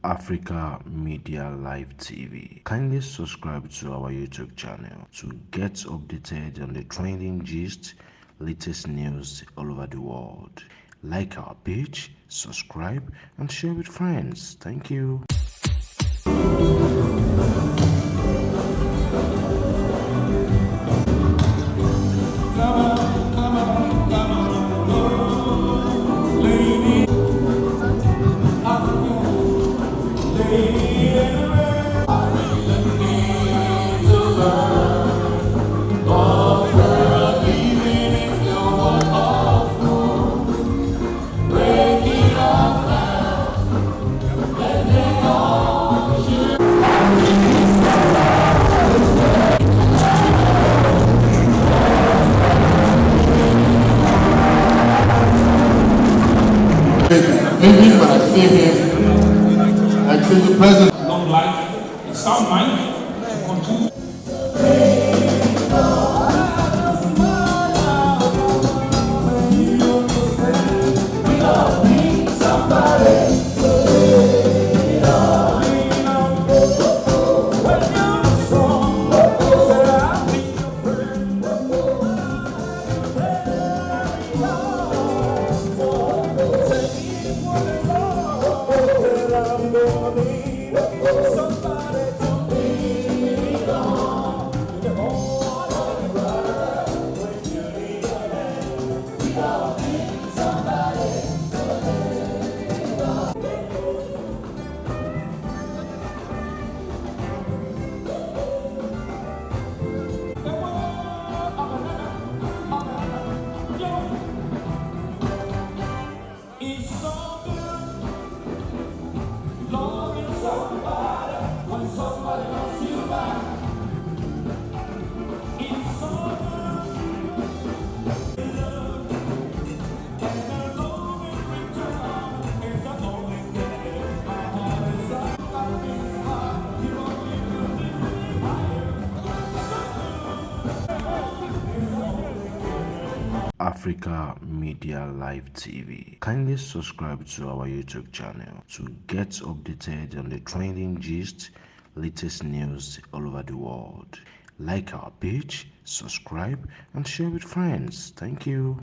Africa Media Live TV. Kindly subscribe to our YouTube channel to get updated on the trending gist, latest news all over the world. Like our page, subscribe, and share with friends. Thank you. Maybe when I see him, I say the president. Long life, a sound mind to continue. Africa Media Live TV. Kindly subscribe to our YouTube channel to get updated on the trending gist, latest news all over the world. Like our page, subscribe, and share with friends. Thank you.